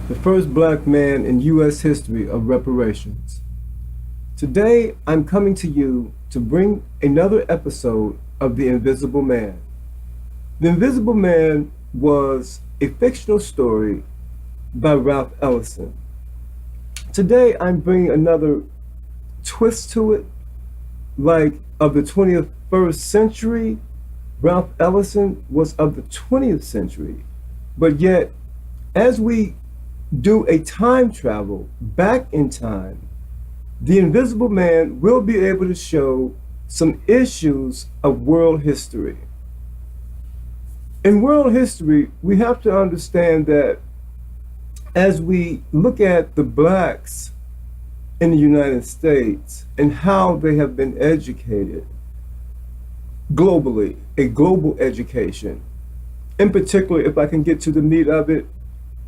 the first black man in U.S. history of reparations. Today, I'm coming to you to bring another episode of The Invisible Man. The Invisible Man was a fictional story by Ralph Ellison. Today, I'm bringing another twist to it, like of the 21st century. Ralph Ellison was of the 20th century, but yet, as we do a time travel back in time, the Invisible Man will be able to show some issues of world history. In world history, we have to understand that as we look at the blacks in the United States and how they have been educated globally, a global education, in particular, if I can get to the meat of it,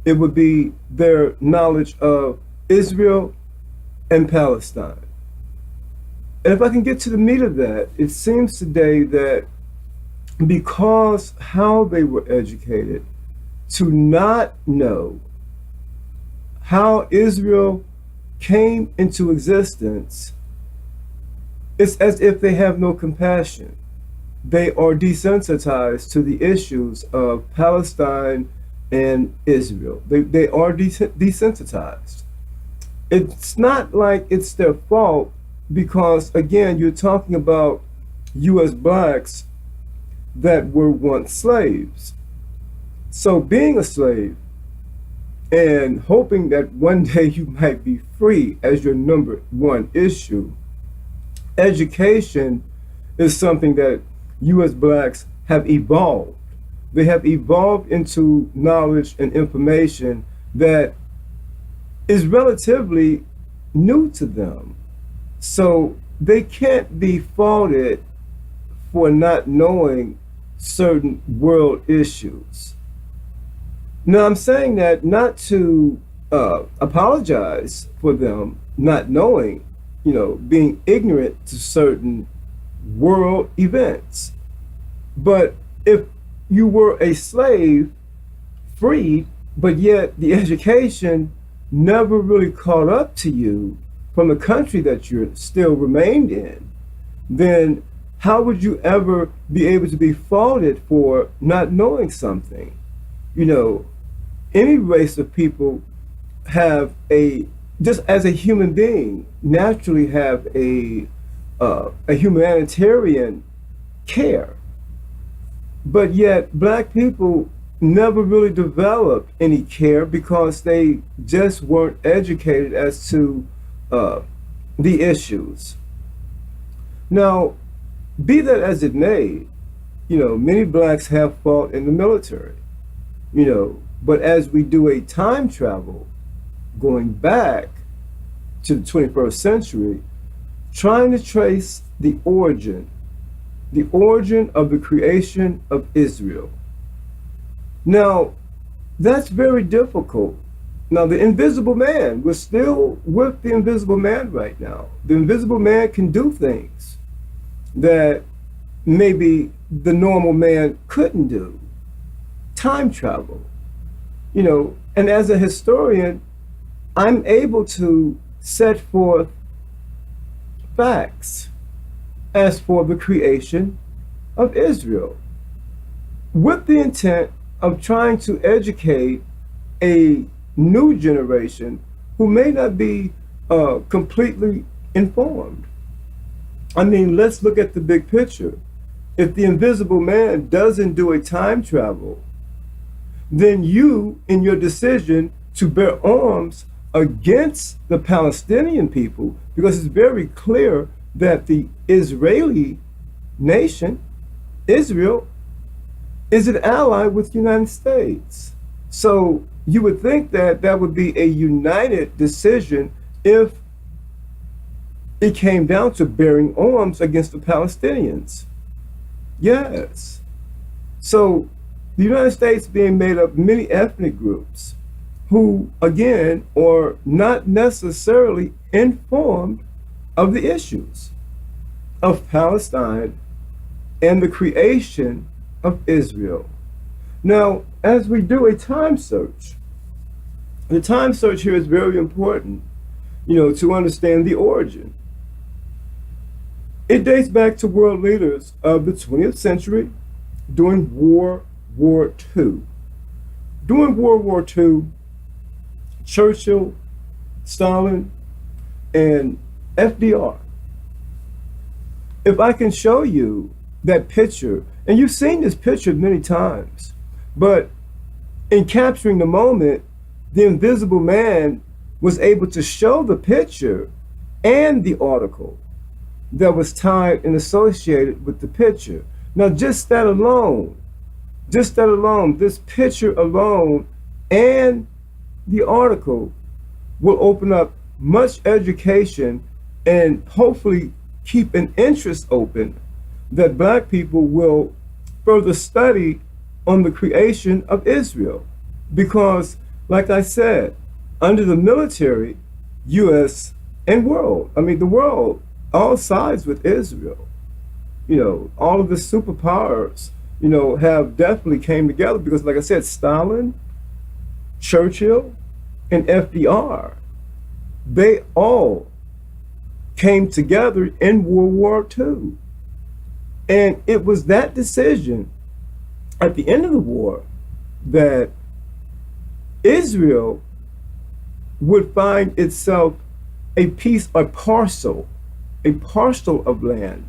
it would be their knowledge of Israel and Palestine. And if I can get to the meat of that, it seems today that because how they were educated, to not know how Israel came into existence, it's as if they have no compassion. They are desensitized to the issues of Palestine and Israel. They are desensitized. It's not like it's their fault because, again, you're talking about U.S. blacks that were once slaves. So being a slave and hoping that one day you might be free as your number one issue, education is something that U.S. blacks have evolved. They have evolved into knowledge and information that is relatively new to them. So they can't be faulted for not knowing certain world issues. Now, I'm saying that not to apologize for them not knowing, being ignorant to certain world events. But if you were a slave, freed, but yet the education never really caught up to you from the country that you still remained in, then how would you ever be able to be faulted for not knowing something? Any race of people have just as a human being, naturally have a humanitarian care. But yet black people never really developed any care because they just weren't educated as to the issues. Now, be that as it may, many blacks have fought in the military, but as we do a time travel going back to the 21st century, trying to trace the origin of the creation of Israel. Now, that's very difficult. Now, the Invisible Man, we're still with the Invisible Man right now. The Invisible Man can do things that maybe the normal man couldn't do. Time travel. And as a historian, I'm able to set forth facts as for the creation of Israel, with the intent of trying to educate a new generation who may not be completely informed. I mean, let's look at the big picture. If the Invisible Man doesn't do a time travel, then you, in your decision to bear arms against the Palestinian people, because it's very clear that the Israeli nation, Israel, is an ally with the United States. So you would think that that would be a united decision if it came down to bearing arms against the Palestinians. Yes. So the United States being made up of many ethnic groups who, again, are not necessarily informed of the issues of Palestine and the creation of Israel. Now, as we do a time search, The time search here is very important, to understand the origin. It dates back to world leaders of the 20th century during World War II. During World War II, Churchill, Stalin, and FDR. If I can show you that picture, and you've seen this picture many times, but in capturing the moment, the Invisible Man was able to show the picture and the article that was tied and associated with the picture. Now, just that alone, this picture alone and the article will open up much education and hopefully keep an interest open that Black people will further study on the creation of Israel. Because, like I said, under the military, U.S. and world, the world all sides with Israel. All of the superpowers, have definitely came together because, like I said, Stalin, Churchill, and FDR, they all came together in World War II. And it was that decision at the end of the war that Israel would find itself a parcel of land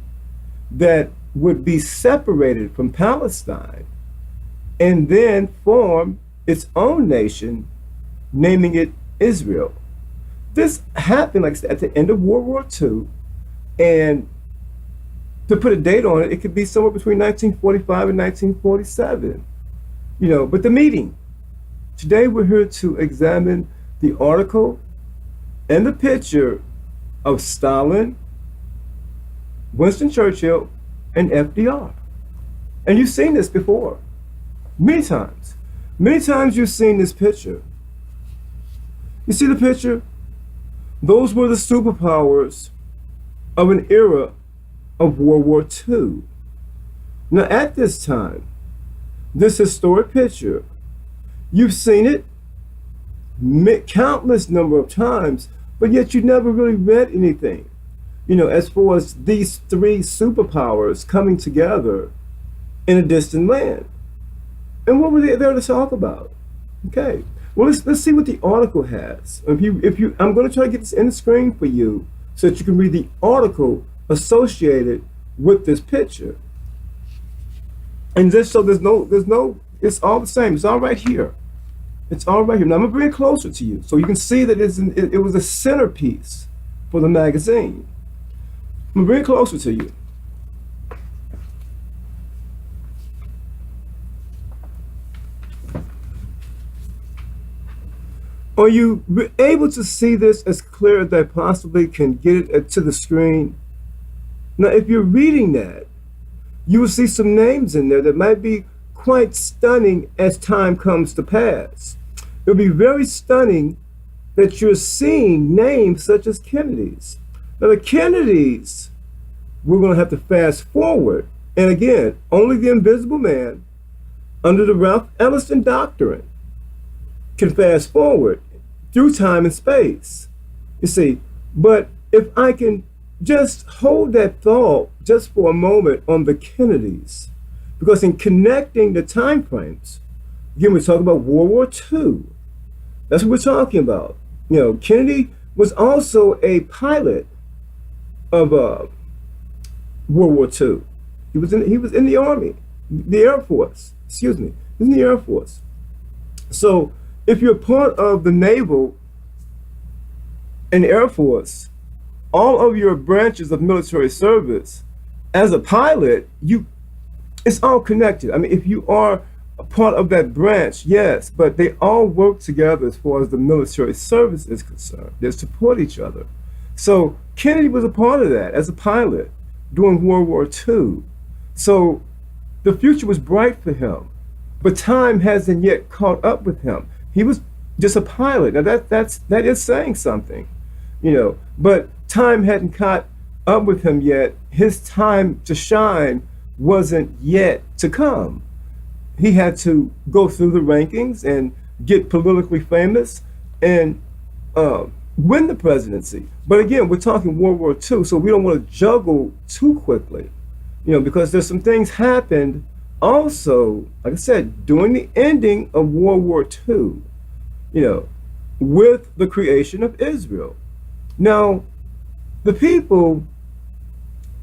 that would be separated from Palestine and then form its own nation, naming it Israel. This happened, like I said, at the end of World War II, and to put a date on it, it could be somewhere between 1945 and 1947. But the meeting. Today we're here to examine the article and the picture of Stalin, Winston Churchill, and FDR. And you've seen this before, many times. Many times you've seen this picture. You see the picture? Those were the superpowers of an era of World War II. Now, at this time, this historic picture, you've seen it countless number of times, but yet you never really read anything, as far as these three superpowers coming together in a distant land. And what were they there to talk about? Okay, well, let's see what the article has. I'm going to try to get this in the screen for you so that you can read the article associated with this picture. And just so there's no, it's all the same. It's all right here. It's all right here. Now I'm gonna bring it closer to you so you can see that it was a centerpiece for the magazine. I'm gonna bring it closer to you. Are you able to see this as clear as I possibly can get it to the screen? Now, if you're reading that, you will see some names in there that might be quite stunning as time comes to pass. It'll be very stunning that you're seeing names such as Kennedy's. Now, the Kennedys, we're going to have to fast forward. And again, only the Invisible Man, under the Ralph Ellison doctrine, can fast forward through time and space. You see, but if I can just hold that thought just for a moment on the Kennedys, because in connecting the time frames, again, we're talking about World War II. That's what we're talking about. Kennedy was also a pilot of World War II. He was in the Army, the Air Force. Excuse me, he was in the Air Force. So if you're part of the Naval and Air Force, all of your branches of military service, as a pilot, it's all connected. If you are a part of that branch, yes, but they all work together as far as the military service is concerned. They support each other. So Kennedy was a part of that as a pilot during World War II. So the future was bright for him, but time hasn't yet caught up with him. He was just a pilot. Now that is saying something, but time hadn't caught up with him yet. His time to shine wasn't yet to come. He had to go through the rankings and get politically famous and win the presidency. But again, we're talking World War II, so we don't want to juggle too quickly, because there's some things happened also, like I said, during the ending of World War II, you know, with the creation of Israel. Now, the people,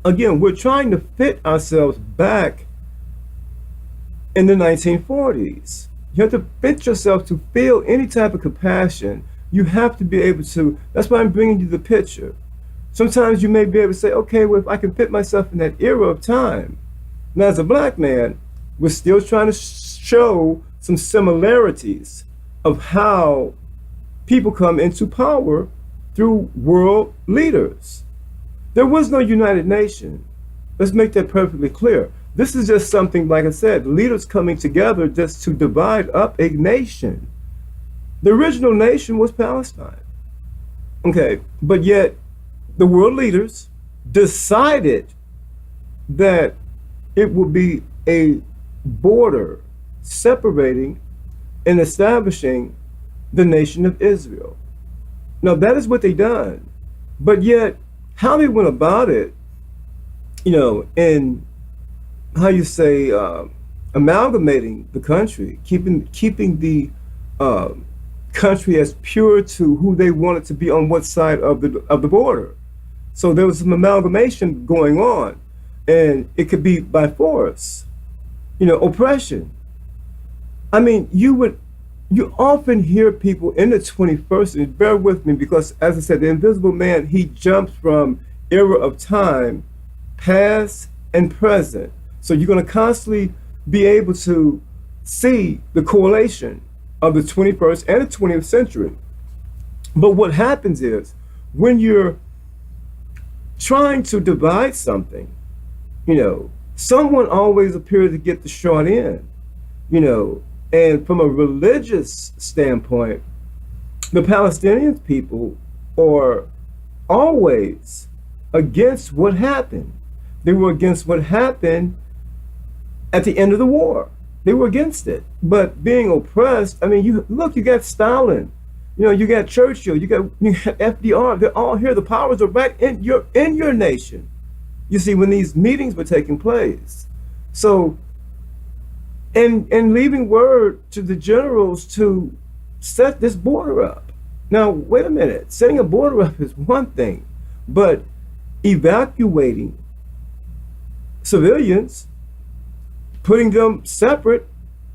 again, we're trying to fit ourselves back in the 1940s. You have to fit yourself to feel any type of compassion. You have to be able to, that's why I'm bringing you the picture. Sometimes you may be able to say, okay, well, if I can fit myself in that era of time. Now, as a black man, we're still trying to show some similarities of how people come into power through world leaders. There was no United Nation. Let's make that perfectly clear. This is just something, like I said, leaders coming together just to divide up a nation. The original nation was Palestine. Okay, but yet the world leaders decided that it would be a border separating and establishing the nation of Israel. Now, that is what they done. But yet, how they went about it, in how you say, amalgamating the country, keeping the country as pure to who they wanted to be on what side of the border. So there was some amalgamation going on, and it could be by force, oppression. I mean, you often hear people in the 21st, and bear with me because, as I said, the invisible man, he jumps from era of time, past and present. So you're going to constantly be able to see the correlation of the 21st and the 20th century. But what happens is when you're trying to divide something, someone always appears to get the short end, and from a religious standpoint, the Palestinian people are always against what happened. They were against what happened at the end of the war. They were against it. But being oppressed, I mean, you got Stalin, you got Churchill, you got FDR. They're all here. The powers are right in your nation. You see, when these meetings were taking place. So, and leaving word to the generals to set this border up. Now, wait a minute. Setting a border up is one thing, but evacuating civilians, putting them separate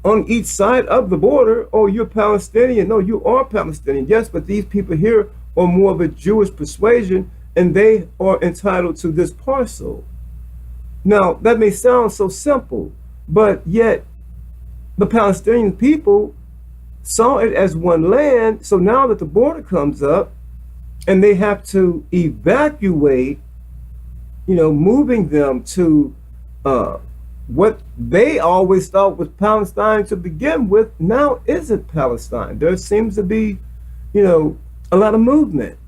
on each side of the border. Oh, you're Palestinian. No, you are Palestinian. Yes, but these people here are more of a Jewish persuasion, and they are entitled to this parcel. Now, that may sound so simple, but yet the Palestinian people saw it as one land. So now that the border comes up and they have to evacuate, moving them to what they always thought was Palestine to begin with, now isn't Palestine. There seems to be, a lot of movement,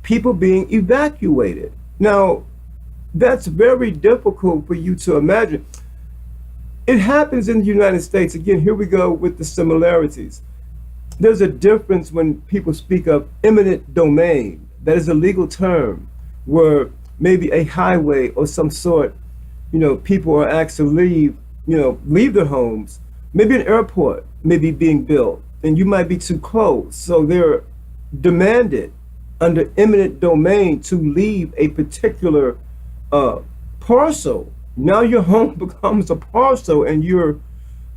people being evacuated. Now, that's very difficult for you to imagine. It happens in the United States. Again, here we go with the similarities. There's a difference when people speak of eminent domain. That is a legal term where maybe a highway or some sort, people are asked to leave their homes. Maybe an airport may be being built and you might be too close. So they're demanded under eminent domain to leave a particular parcel. Now your home becomes a parcel and you're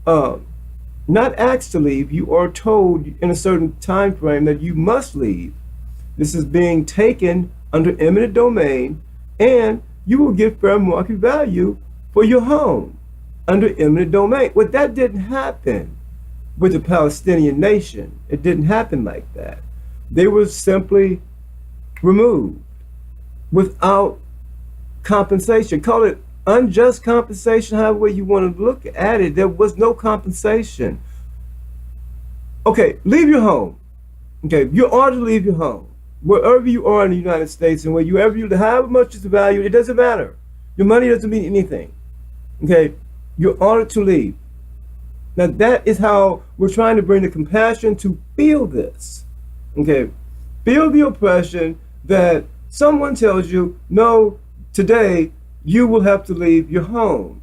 not asked to leave. You are told in a certain time frame that you must leave. This is being taken under eminent domain, and you will get fair market value for your home under eminent domain. Well, that didn't happen with the Palestinian nation. It didn't happen like that. They were simply removed without compensation. Call it unjust compensation, however you want to look at it. There was no compensation. Okay, leave your home. Okay, you are to leave your home. Wherever you are in the United States and wherever you have much is value, it doesn't matter. Your money doesn't mean anything. Okay, you're ordered to leave. Now that is how we're trying to bring the compassion to feel this. Okay, feel the oppression that someone tells you, no, today you will have to leave your home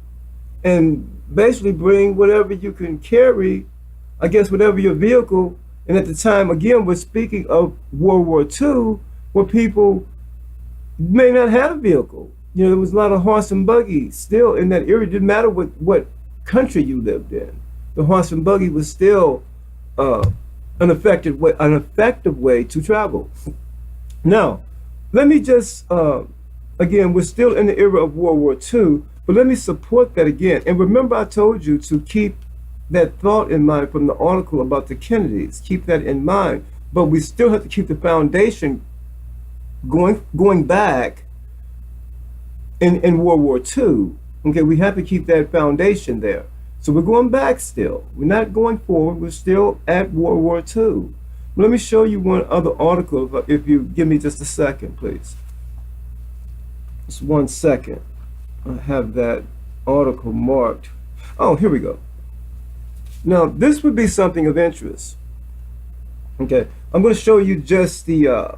and basically bring whatever you can carry, I guess, whatever your vehicle. And at the time, again, we're speaking of World War II, where people may not have a vehicle. There was a lot of horse and buggy still in that area. It didn't matter what country you lived in. The horse and buggy was still an effective way to travel. Now, let me just again, we're still in the era of World War II, but let me support that again. And remember, I told you to keep that thought in mind from the article about the Kennedys. Keep that in mind. But we still have to keep the foundation going back in World War II. Okay, we have to keep that foundation there. So we're going back still. We're not going forward. We're still at World War II. Let me show you one other article, if you give me just a second, please. Just 1 second. I have that article marked. Oh, here we go. Now, this would be something of interest. Okay, I'm going to show you just the,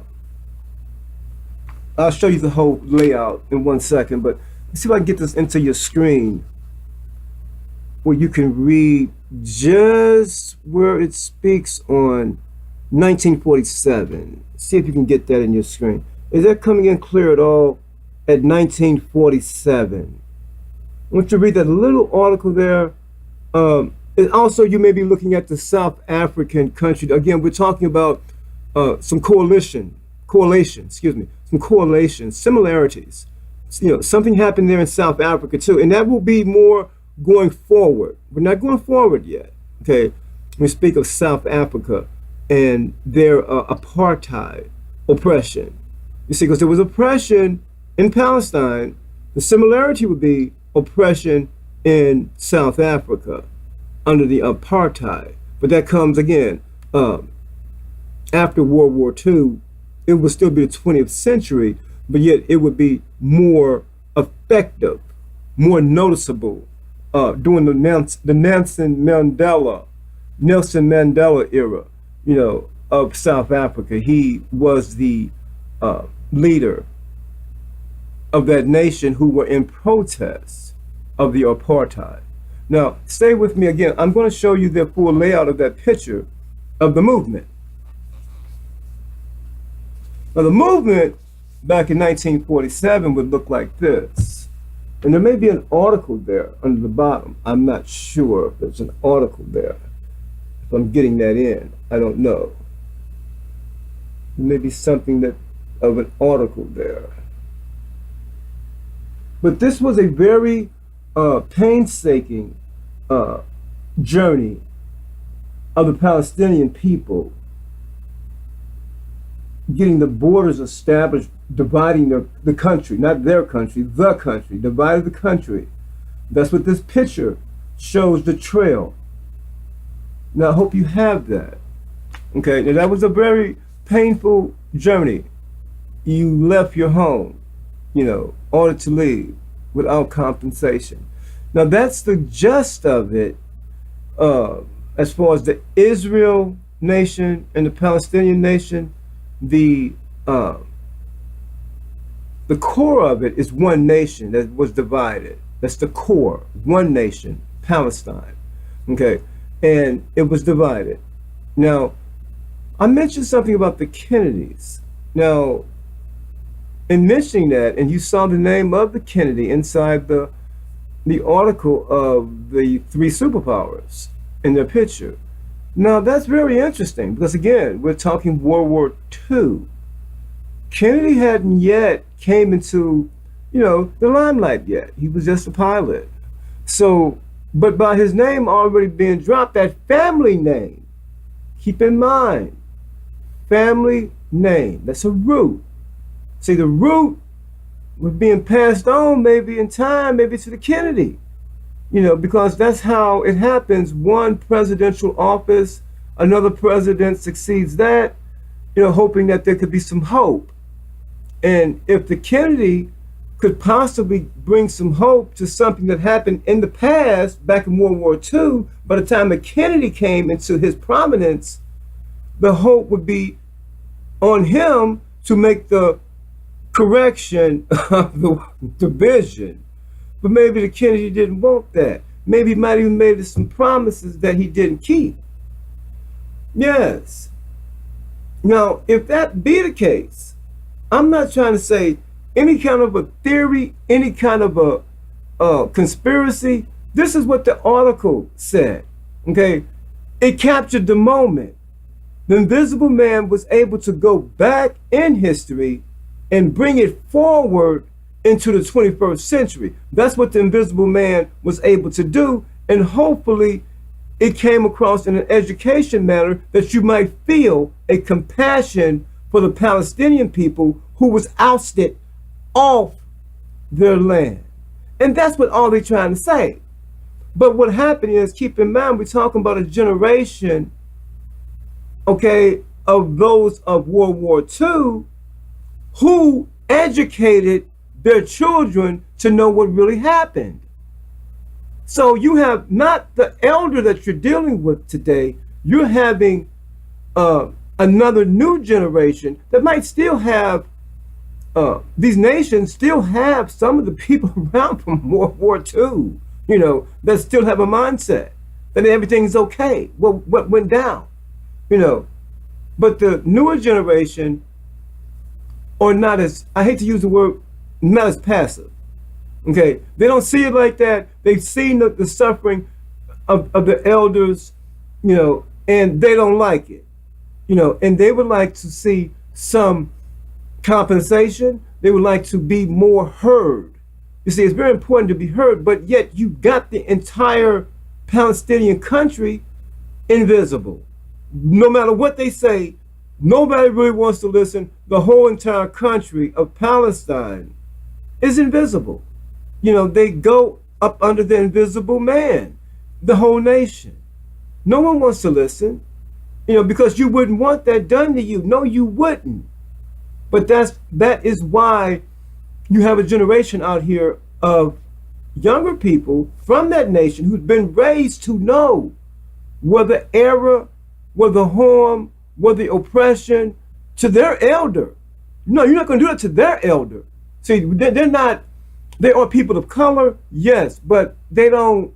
I'll show you the whole layout in 1 second, but let's see if I can get this into your screen where you can read just where it speaks on 1947. See if you can get that in your screen. Is that coming in clear at all at 1947? I want you to read that little article there. And also, you may be looking at the South African country. Again, we're talking about some similarities. Something happened there in South Africa too, and that will be more going forward. We're not going forward yet. Okay, we speak of South Africa and their apartheid oppression. You see, because there was oppression in Palestine, the similarity would be oppression in South Africa under the apartheid. But that comes again after World War II. It would still be the 20th century, but yet it would be more effective, more noticeable during the Nelson Mandela era, of South Africa. He was the leader of that nation who were in protest of the apartheid. Now, stay with me again. I'm going to show you the full layout of that picture of the movement. Now, the movement back in 1947 would look like this. And there may be an article there under the bottom. I'm not sure if there's an article there. If I'm getting that in, I don't know. There may be something of an article there. But this was a very painstaking journey of the Palestinian people getting the borders established, dividing the country, not their country, the country, divided the country. That's what this picture shows, the trail. Now, I hope you have that. Okay, now that was a very painful journey. You left your home, order to leave without compensation. Now, that's the gist of it as far as the Israel nation and the Palestinian nation. The core of it is one nation that was divided. That's the core, one nation, Palestine. Okay, and it was divided. Now, I mentioned something about the Kennedys. Now, in mentioning that, and you saw the name of the Kennedy inside the article of the three superpowers in their picture. Now, that's very interesting because, again, we're talking World War II. Kennedy hadn't yet came into, the limelight yet. He was just a pilot. So, but by his name already being dropped, that family name, keep in mind, family name, that's a root. See, the root was being passed on maybe in time, maybe to the Kennedy. Because that's how it happens. One presidential office, another president succeeds that, hoping that there could be some hope. And if the Kennedy could possibly bring some hope to something that happened in the past, back in World War II, by the time that Kennedy came into his prominence, the hope would be on him to make the correction of the division. But maybe the Kennedy didn't want that. Maybe he might even made some promises that he didn't keep. Yes. Now, if that be the case, I'm not trying to say any kind of a theory, any kind of a conspiracy. This is what the article said. Okay, it captured the moment. The Invisible Man was able to go back in history and bring it forward into the 21st century. That's what the Invisible Man was able to do, and hopefully it came across in an education manner that you might feel a compassion for the Palestinian people who was ousted off their land. And that's what all they're trying to say. But what happened is, keep in mind, we're talking about a generation, okay, of those of World War II who educated their children to know what really happened. So you have not the elder that you're dealing with today, you're having another new generation that might still have, these nations still have some of the people around from World War II, you know, that still have a mindset that everything's okay, what went down, you know. But the newer generation are not as, I hate to use the word, not as passive. Okay, they don't see it like that. They've seen the suffering of the elders, you know, and they don't like it, you know, and they would like to see some compensation. They would like to be more heard. You see, it's very important to be heard, but yet you got the entire Palestinian country invisible. No matter what they say, nobody really wants to listen. The whole entire country of Palestine is invisible. You know, they go up under the Invisible Man, the whole nation. No one wants to listen, you know, because you wouldn't want that done to you. No, you wouldn't. But that is why you have a generation out here of younger people from that nation who've been raised to know what the error, what the harm, what the oppression to their elder. No, you're not going to do that to their elder. See, they're not. They are people of color, yes, but they don't,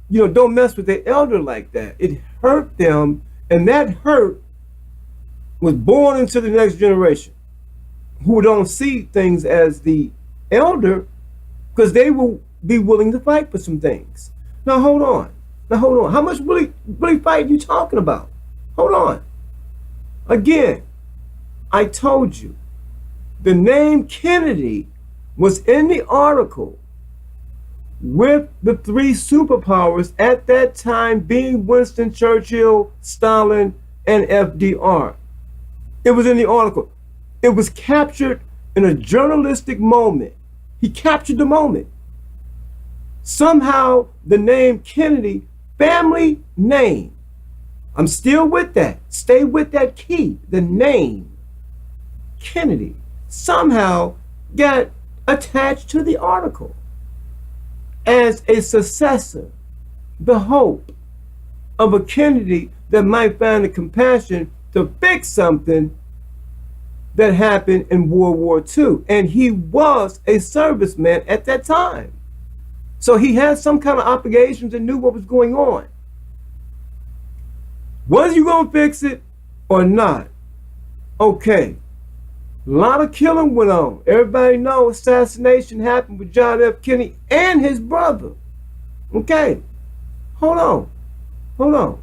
you know, don't mess with their elder like that. It hurt them, and that hurt was born into the next generation who don't see things as the elder because they will be willing to fight for some things. Now, hold on. How much really fight are you talking about? Hold on. Again, I told you, the name Kennedy was in the article with the three superpowers at that time being Winston Churchill, Stalin, and FDR. It was in the article. It was captured in a journalistic moment. He captured the moment. Somehow the name Kennedy, family name, I'm still with that. Stay with that key, the name Kennedy, somehow got attached to the article as a successor, the hope of a Kennedy that might find the compassion to fix something that happened in World War II. And he was a serviceman at that time. So he had some kind of obligations and knew what was going on. Was you going to fix it or not? Okay. A lot of killing went on. Everybody knows assassination happened with John F. Kennedy and his brother. Okay. Hold on.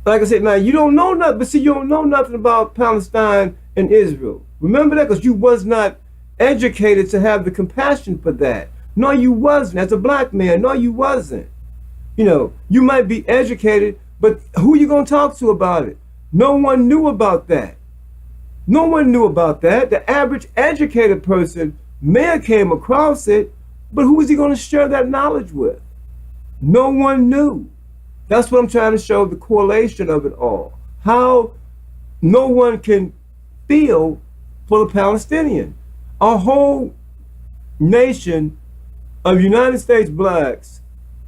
Like I said, now you don't know nothing, but see, you don't know nothing about Palestine and Israel. Remember that, because you was not educated to have the compassion for that. No, you wasn't. As a black man, no, you wasn't. You know, you might be educated, but who you going to talk to about it? No one knew about that. No one knew about that. The average educated person may have came across it, but who was he going to share that knowledge with? No one knew. That's what I'm trying to show, the correlation of it all. How no one can feel for the Palestinian. Our whole nation of United States blacks,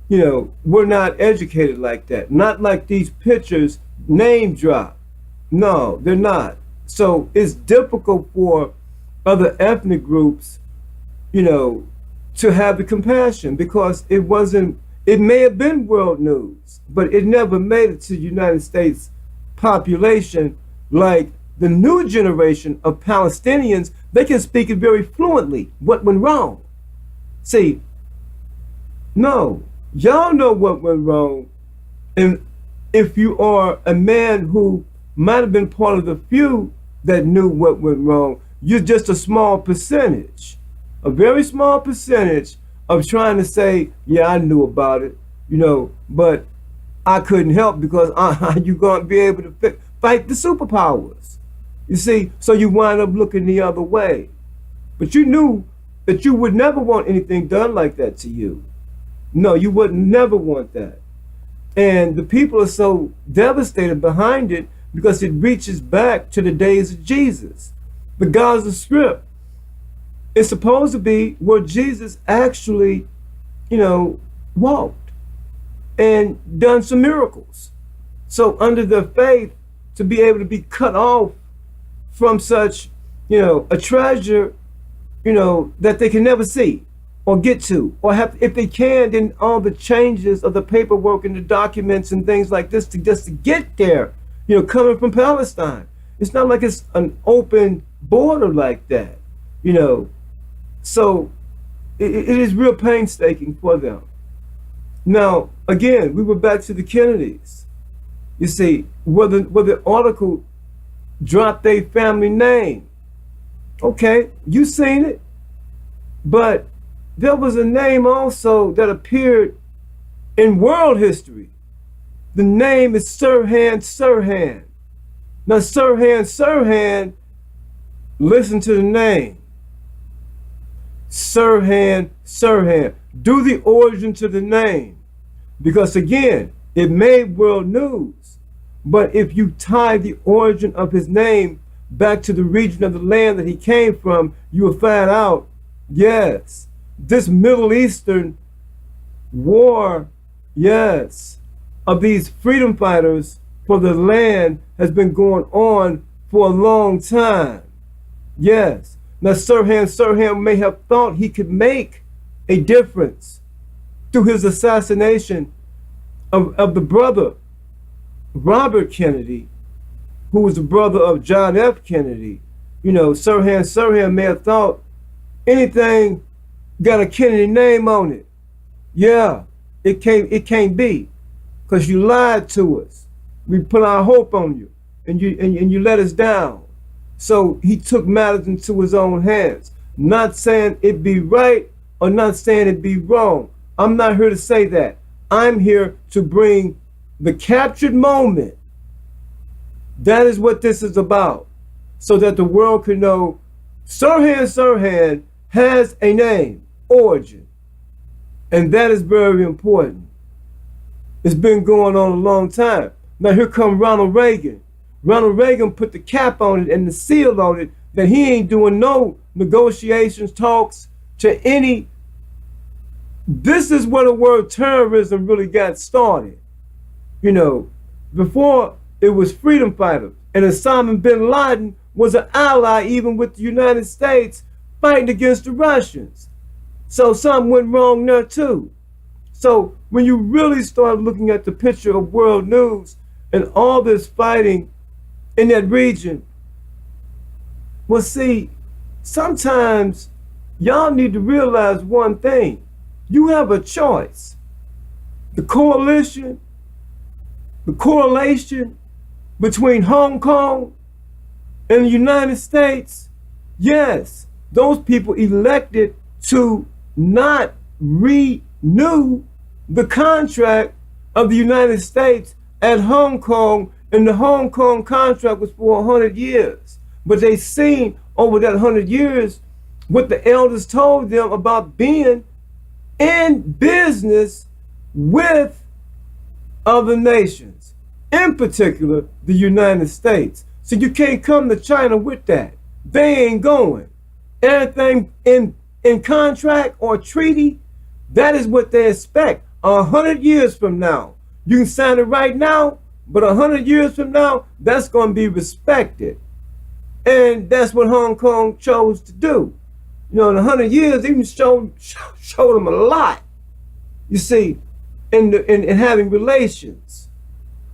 you know, we're not educated like that. Not like these pictures name drop. No, they're not. So it's difficult for other ethnic groups, you know, to have the compassion because it may have been world news, but it never made it to the United States population like the new generation of Palestinians. They can speak it very fluently. What went wrong? See, no, y'all know what went wrong. And if you are a man who might have been part of the few that knew what went wrong, you're just a small percentage, a very small percentage of trying to say, yeah, I knew about it, you know, but I couldn't help because you're going to be able to fight the superpowers. You see, so you wind up looking the other way. But you knew that you would never want anything done like that to you. No, you would never want that. And the people are so devastated behind it because it reaches back to the days of Jesus. The Gaza Strip is supposed to be where Jesus actually, you know, walked and done some miracles. So under their faith, to be able to be cut off from such, you know, a treasure, you know, that they can never see or get to, or have, if they can, then all the changes of the paperwork and the documents and things like this to just to get there, you know, coming from Palestine. It's not like it's an open border like that, you know. So it is real painstaking for them. Now, again, we were back to the Kennedys. You see, where the article dropped their family name. Okay, you seen it. But there was a name also that appeared in world history. The name is Sirhan Sirhan. Now, Sirhan, listen to the name. Sirhan. Do the origin to the name. Because again, it made world news. But if you tie the origin of his name back to the region of the land that he came from, you will find out, yes, this Middle Eastern war, yes, of these freedom fighters for the land has been going on for a long time. Yes. Now, Sirhan may have thought he could make a difference through his assassination of the brother, Robert Kennedy, who was the brother of John F. Kennedy. You know, Sirhan may have thought anything got a Kennedy name on it. Yeah, it can't be, because you lied to us. We put our hope on you, and you let us down. So he took matters into his own hands. Not saying it be right or not saying it be wrong. I'm not here to say that. I'm here to bring the captured moment. That is what this is about, so that the world can know Sirhan has a name, origin, and that is very important. It's been going on a long time. Now here come Ronald Reagan. Ronald Reagan put the cap on it and the seal on it that he ain't doing no negotiations, talks to any. This is where the word terrorism really got started. You know, before it was freedom fighters, and Osama bin Laden was an ally even with the United States fighting against the Russians. So something went wrong there too. So when you really start looking at the picture of world news and all this fighting in that region, well, see, sometimes y'all need to realize one thing. You have a choice. The correlation between Hong Kong and the United States, yes, those people elected to not renew the contract of the United States at Hong Kong, and the Hong Kong contract was for 100 years. But they seen over that 100 years what the elders told them about being in business with other nations, in particular the United States. So you can't come to China with that. They ain't going. Everything in contract or treaty, that is what they expect. 100 years from now, you can sign it right now, but 100 years from now, that's going to be respected. And that's what Hong Kong chose to do. You know, in 100 years, even showed them a lot, you see, in having relations,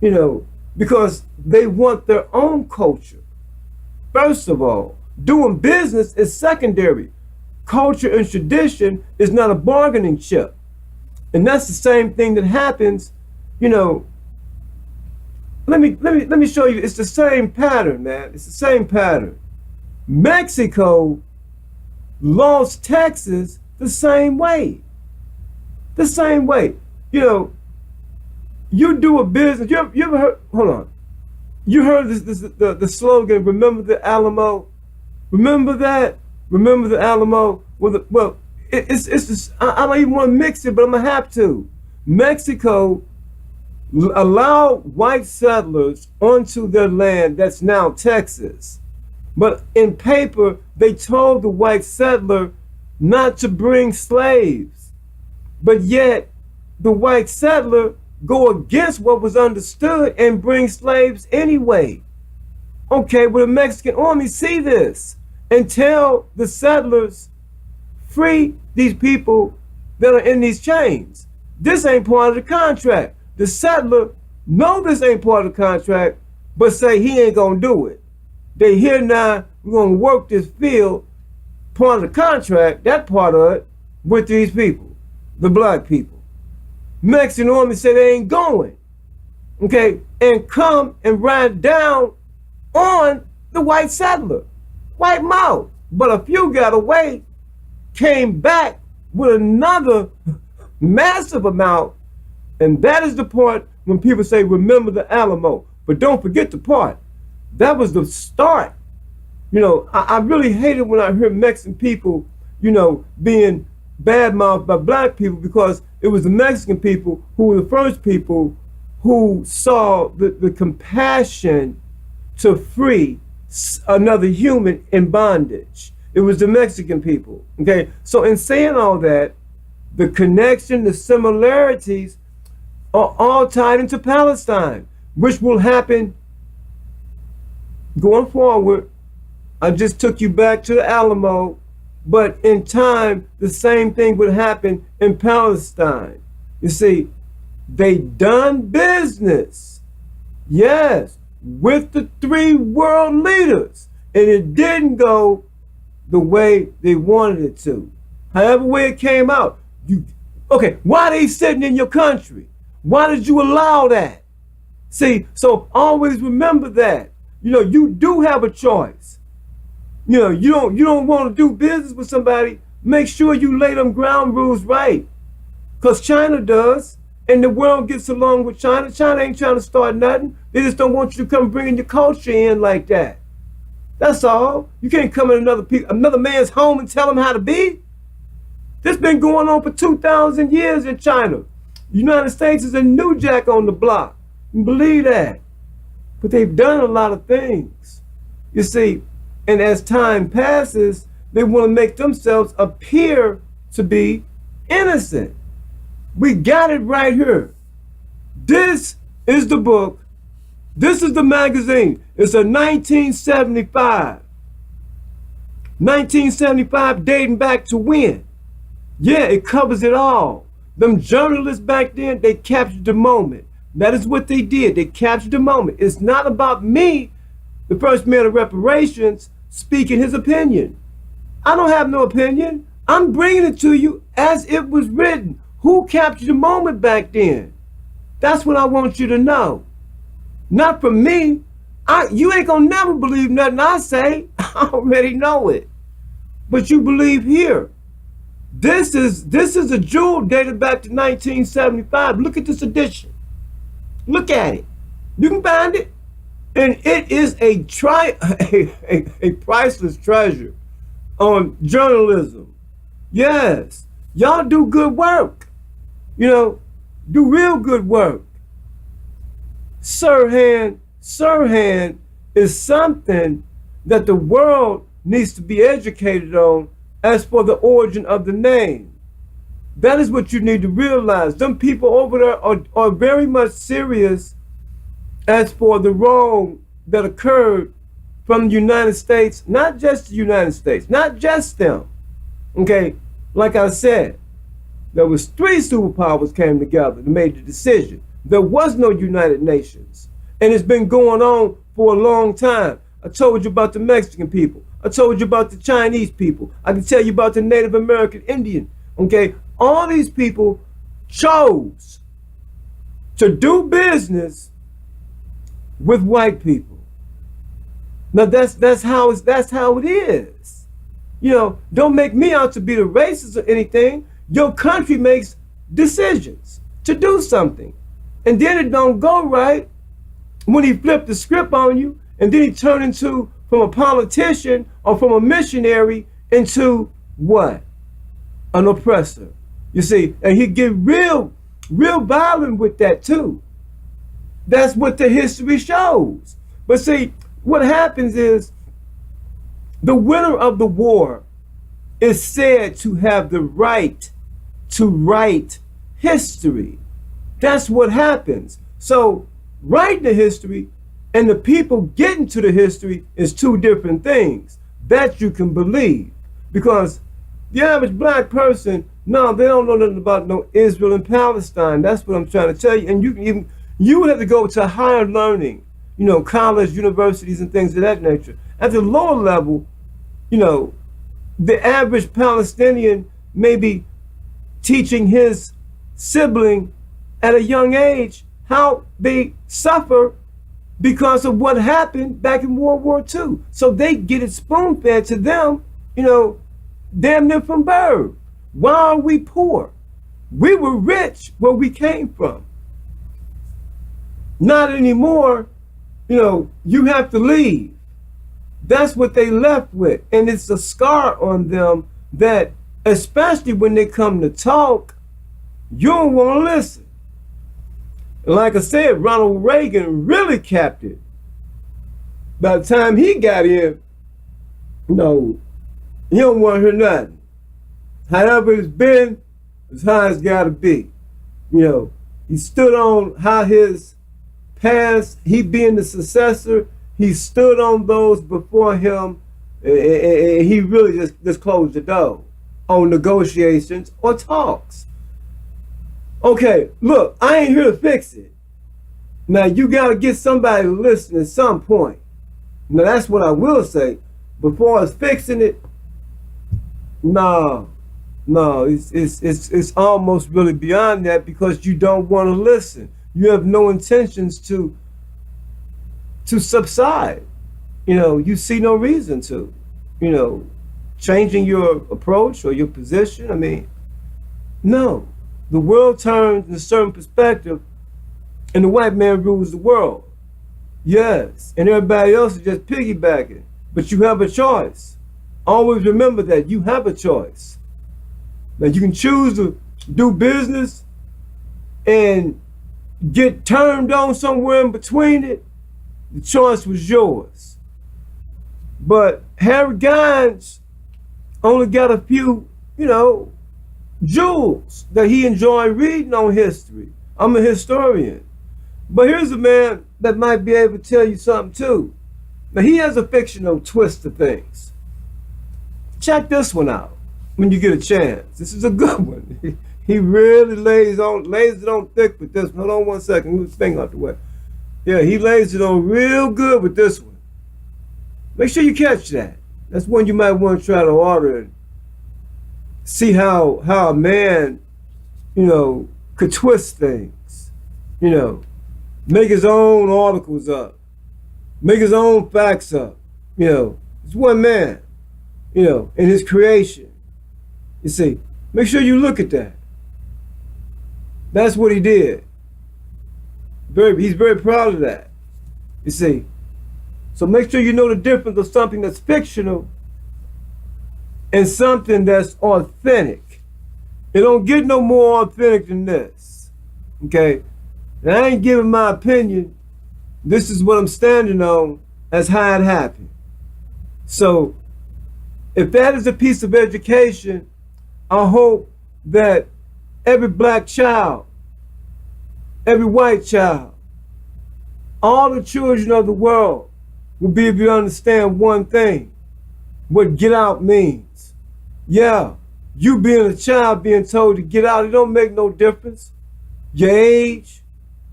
you know, because they want their own culture. First of all, doing business is secondary. Culture and tradition is not a bargaining chip. And that's the same thing that happens, you know. Let me show you. It's the same pattern, man. It's the same pattern. Mexico lost Texas the same way. The same way. You know, you do a business. You ever heard? Hold on. You heard the slogan, remember the Alamo? Remember that? Remember the Alamo? Well, it's just, I don't even want to mix it, but I'm going to have to. Mexico allowed white settlers onto their land that's now Texas. But in paper, they told the white settler not to bring slaves. But yet, the white settler go against what was understood and bring slaves anyway. Okay, well, the Mexican army see this and tell the settlers, free these people that are in these chains. This ain't part of the contract. The settler know this ain't part of the contract, but say he ain't gonna do it. They here now, we're gonna work this field, part of the contract, that part of it, with these people, the black people. Mexican army say they ain't going, okay, and come and ride down on the white settler, white mouth. But a few got away, came back with another massive amount, and that is the part when people say, remember the Alamo. But don't forget the part. That was the start. You know, I really hated when I heard Mexican people, you know, being badmouthed by black people, because it was the Mexican people who were the first people who saw the compassion to free another human in bondage. It was the Mexican people, okay? So in saying all that, the connection, the similarities are all tied into Palestine, which will happen going forward. I just took you back to the Alamo, but in time, the same thing would happen in Palestine. You see, they done business, yes, with the three world leaders, and it didn't go the way they wanted it to. However way it came out. Okay, why are they sitting in your country? Why did you allow that? See, so always remember that. You know, you do have a choice. You know, you don't want to do business with somebody, make sure you lay them ground rules right. Because China does, and the world gets along with China. China ain't trying to start nothing. They just don't want you to come bringing your culture in like that. That's all. You can't come in another man's home and tell him how to be. This been going on for 2,000 years in China. The United States is a new jack on the block. You believe that. But they've done a lot of things. You see, and as time passes, they want to make themselves appear to be innocent. We got it right here. This is the book. This is the magazine. It's a 1975. 1975 dating back to when? Yeah, it covers it all. Them journalists back then, they captured the moment. That is what they did. They captured the moment. It's not about me, the first man of reparations, speaking his opinion. I don't have no opinion. I'm bringing it to you as it was written. Who captured the moment back then? That's what I want you to know. Not from me. You ain't gonna never believe nothing I say. I already know it. But you believe here. This is a jewel dated back to 1975. Look at this edition. Look at it. You can find it. And it is a priceless treasure on journalism. Yes. Y'all do good work. You know, do real good work. Sirhan is something that the world needs to be educated on as for the origin of the name. That is what you need to realize. Them people over there are very much serious as for the wrong that occurred from the United States, not just the United States, not just them. Okay, like I said, there was three superpowers came together and made the decision. There was no United Nations. And it's been going on for a long time. I told you about the Mexican people. I told you about the Chinese people. I can tell you about the Native American Indian. Okay, all these people chose to do business with white people. Now that's how it is. You know, don't make me out to be the racist or anything. Your country makes decisions to do something, and then it don't go right when he flipped the script on you, and then he turned into from a politician or from a missionary into what? An oppressor. You see, and he get real violent with that too. That's what the history shows. But see, what happens is the winner of the war is said to have the right to write history. That's what happens. So writing the history and the people getting to the history is two different things. That you can believe. Because the average black person, no, they don't know nothing about no Israel and Palestine. That's what I'm trying to tell you. And you would have to go to higher learning, you know, college, universities, and things of that nature. At the lower level, you know, the average Palestinian may be teaching his sibling at a young age how they suffer because of what happened back in World War II. So they get it spoon-fed to them, you know, damn near from birth. Why are we poor? We were rich where we came from. Not anymore. You know, you have to leave. That's what they left with. And it's a scar on them that, especially when they come to talk, you don't want to listen. And like I said, Ronald Reagan really capped it. By the time he got in, you know, you don't want to hear nothing. However it's been, it's how it's got to be. You know, he stood on how his past, he being the successor, he stood on those before him, and he really just closed the door on negotiations or talks. Okay, look, I ain't here to fix it. Now, you got to get somebody to listen at some point. Now, that's what I will say. Before as fixing it, no, it's almost really beyond that, because you don't want to listen. You have no intentions to subside. You know, you see no reason to, you know, changing your approach or your position. I mean, no. The world turns in a certain perspective, and the white man rules the world. Yes, and everybody else is just piggybacking. But you have a choice. Always remember that you have a choice. Now, you can choose to do business and get turned on somewhere in between it. The choice was yours. But Harry Gines only got a few, you know, jewels that he enjoyed reading on history. I'm a historian. But here's a man that might be able to tell you something too. Now, he has a fictional twist to things. Check this one out when you get a chance. This is a good one. He really lays it on thick with this one. Hold on one second, move his finger out the way. Yeah, he lays it on real good with this one. Make sure you catch that. That's one you might want to try to order and see how a man, you know, could twist things. You know, make his own articles up, make his own facts up. You know, it's one man, you know, in his creation. You see, make sure you look at that. That's what he did. He's very proud of that. You see, so make sure you know the difference of something that's fictional and something that's authentic. It don't get no more authentic than this. Okay? And I ain't giving my opinion. This is what I'm standing on as how it happened. So, if that is a piece of education, I hope that every black child, every white child, all the children of the world would be if you understand one thing, what get out means. Yeah, you being a child being told to get out, it don't make no difference. Your age,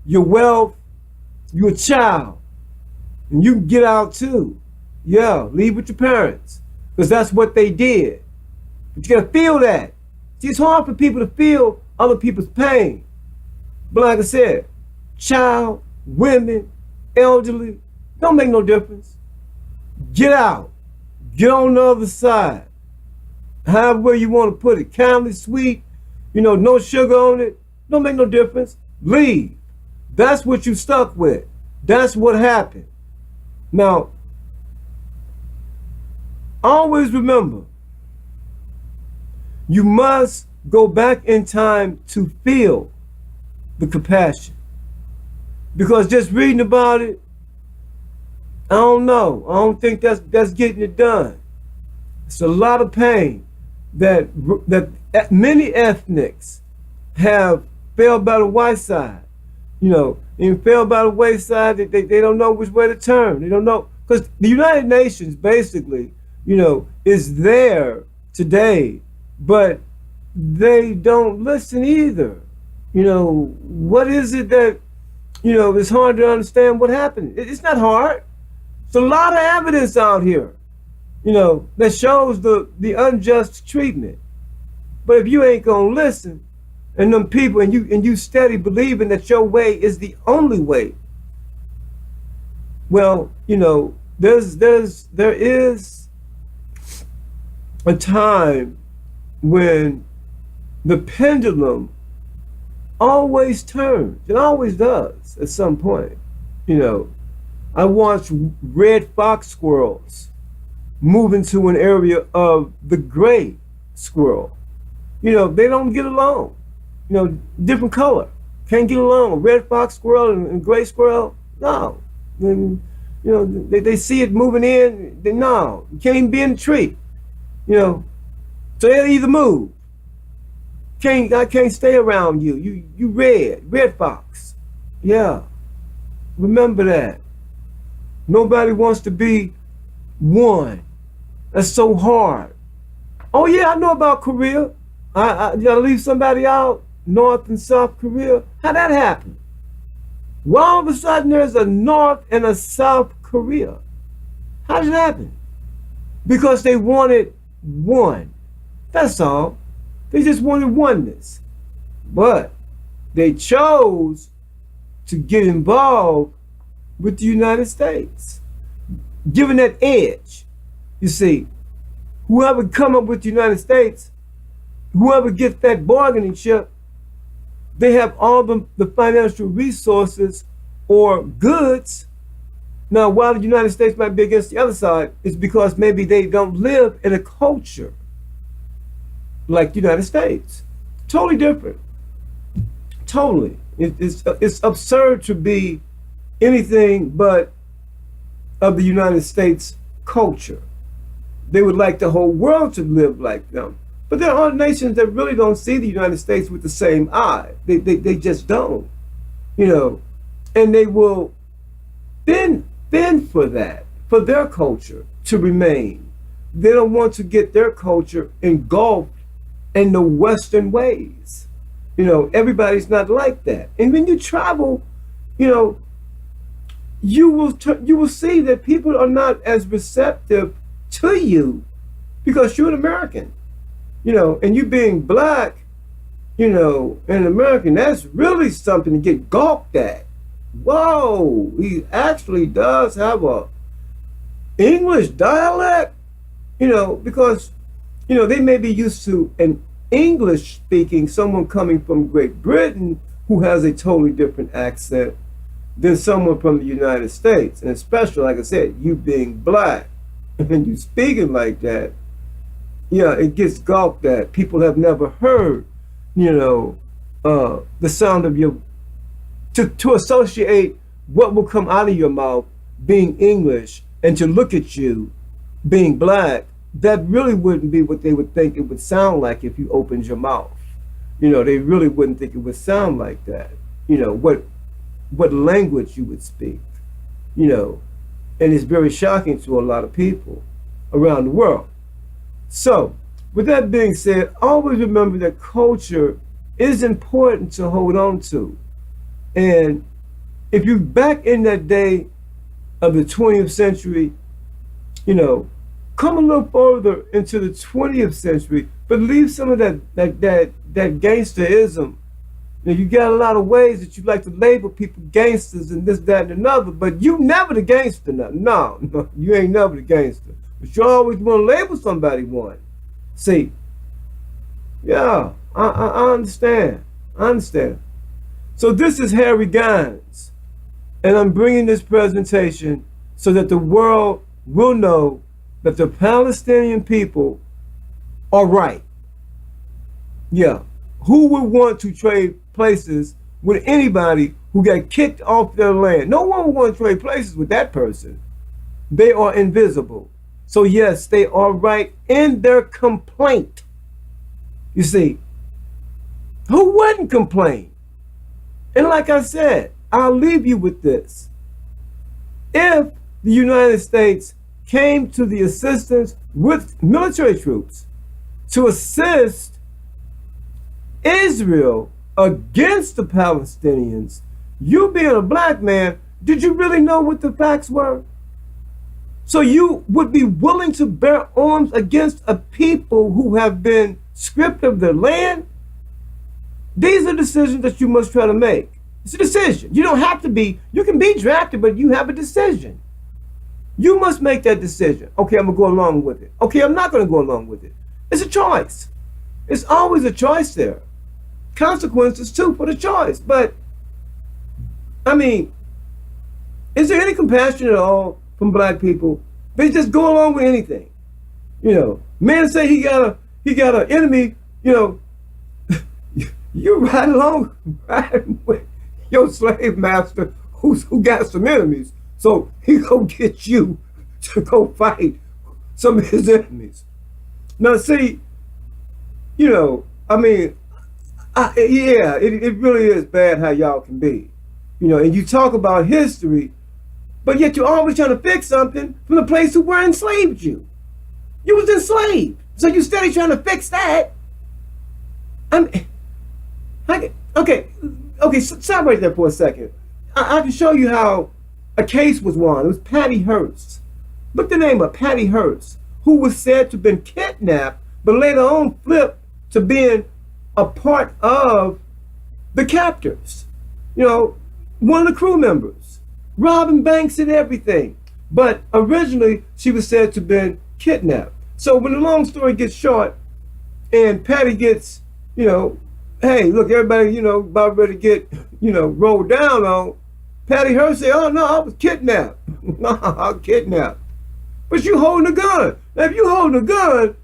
your wealth, you're a child. And you can get out too. Yeah, leave with your parents. Because that's what they did. But you gotta feel that. See, it's hard for people to feel other people's pain. But like I said, child, women, elderly, don't make no difference. Get out. Get on the other side. However you want to put it. Kindly, sweet, no sugar on it. Don't make no difference. Leave. That's what you stuck with. That's what happened. Now, always remember, you must go back in time to feel the compassion. Because just reading about it, I don't know. I don't think that's getting it done. It's a lot of pain that many ethnics have fell by the wayside. And fell by the wayside, they don't know which way to turn. They don't know. Because the United Nations basically, is there today, but they don't listen either. What is it that, it's hard to understand what happened? It's not hard. It's a lot of evidence out here, that shows the unjust treatment. But if you ain't gonna listen, and them people, and you steady believing that your way is the only way, well, there is a time when the pendulum always turns. It always does at some point. I watched red fox squirrels move into an area of the gray squirrel. They don't get along. Different color. Can't get along. A red fox squirrel and gray squirrel, no. And, they see it moving in, no. You can't even be in the tree. So they'll either move. I can't stay around you. You red fox. Yeah. Remember that. Nobody wants to be one. That's so hard. Oh yeah, I know about Korea. I gotta leave somebody out, North and South Korea. How'd that happen? Well, all of a sudden there's a North and a South Korea. How did it happen? Because they wanted one. That's all. They just wanted oneness. But they chose to get involved with the United States, given that edge. You see, whoever come up with the United States, whoever gets that bargaining chip, they have all the financial resources or goods. Now, while the United States might be against the other side, it's because maybe they don't live in a culture like the United States. Totally different. Totally. It's absurd to be anything but of the United States culture. They would like the whole world to live like them. But there are nations that really don't see the United States with the same eye. They just don't. And they will bend for that, for their culture to remain. They don't want to get their culture engulfed in the Western ways. Everybody's not like that. And when you travel, you will see that people are not as receptive to you because you're an American. And you being black, and an American, that's really something to get gawked at. Whoa, he actually does have a English dialect, because, they may be used to an English speaking, someone coming from Great Britain who has a totally different accent than someone from the United States. And especially, like I said, you being black and you speaking like that, yeah, it gets gawked at. People have never heard, the sound of your, to associate what will come out of your mouth being English and to look at you being black, that really wouldn't be what they would think it would sound like if you opened your mouth. They really wouldn't think it would sound like that. What language you would speak. And it's very shocking to a lot of people around the world. So, with that being said, always remember that culture is important to hold on to. And if you back in that day of the 20th century, you know, come a little further into the 20th century, but leave some of that gangsterism. You got a lot of ways that you like to label people gangsters and this, that, and another, but you never the gangster. No, you ain't never the gangster. But you always want to label somebody one. See, yeah, I understand. I understand. So this is Harry Gines, and I'm bringing this presentation so that the world will know that the Palestinian people are right. Yeah. Who would want to trade places with anybody who got kicked off their land? No one would want to trade places with that person. They are invisible. So yes, they are right in their complaint. You see, who wouldn't complain? And like I said, I'll leave you with this. If the United States came to the assistance with military troops to assist Israel against the Palestinians, you being a black man, did you really know what the facts were? So you would be willing to bear arms against a people who have been stripped of their land? These are decisions that you must try to make. It's a decision. You don't have to be, you can be drafted, but you have a decision. You must make that decision. Okay, I'm going to go along with it. Okay, I'm not going to go along with it. It's a choice. It's always a choice there. Consequences too for the choice. But, I mean, is there any compassion at all from black people? They just go along with anything. You know, man say he got an enemy, you know, you ride along riding with your slave master who got some enemies. So he gonna get you to go fight some of his enemies. Now see, you know, I mean, yeah, it really is bad how y'all can be. You know, and you talk about history, but yet you're always trying to fix something from the place who were enslaved you. You was enslaved. So you steady trying to fix that. Okay, stop right there for a second. I can show you how a case was won. It was Patty Hearst. Look the name up, Patty Hearst, who was said to have been kidnapped, but later on flipped to being a part of the captors. You know, one of the crew members, robbing banks and everything. But originally, she was said to have been kidnapped. So when the long story gets short, and Patty gets, you know, hey, look, everybody, you know, about ready to get, you know, rolled down on, Patty Hearst said, oh no, I was kidnapped. No, I was kidnapped. But you holding a gun. Now, if you holding a gun,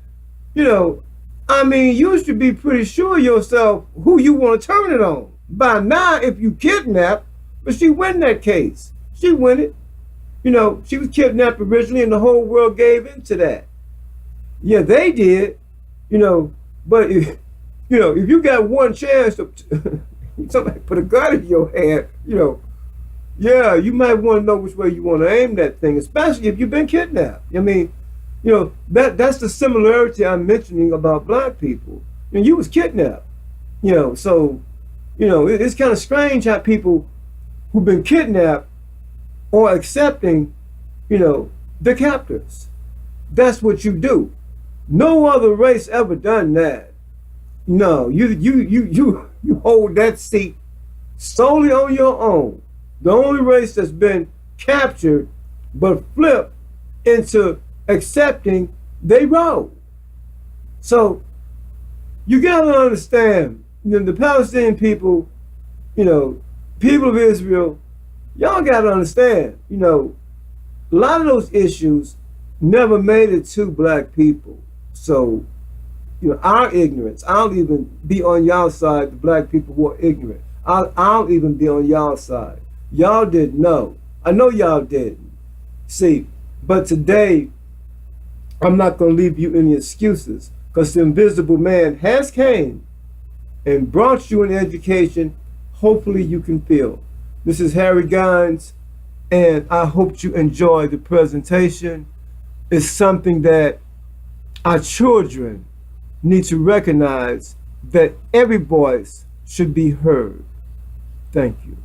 you know, I mean, you should be pretty sure yourself who you want to turn it on. By now, if you kidnapped, but she win that case. She win it. You know, she was kidnapped originally and the whole world gave into that. Yeah, they did, you know, but if, you know, if you got one chance to somebody put a gun in your hand, you know, yeah, you might want to know which way you want to aim that thing, especially if you've been kidnapped. I mean, you know, that's the similarity I'm mentioning about black people. You know, you was kidnapped, you know, so, you know, it's kind of strange how people who've been kidnapped are accepting, you know, the captors. That's what you do. No other race ever done that. No, you hold that seat solely on your own. The only race that's been captured but flipped into accepting they role. So you gotta understand, you know, the Palestinian people, you know, people of Israel, y'all gotta understand, you know, a lot of those issues never made it to black people. So, you know, our ignorance, I'll even be on y'all side, the black people who are ignorant. I'll even be on y'all side. Y'all didn't know. I know y'all didn't. See, but today, I'm not going to leave you any excuses, because the invisible man has came and brought you an education hopefully you can feel. This is Harry Gines, and I hope you enjoy the presentation. It's something that our children need to recognize, that every voice should be heard. Thank you.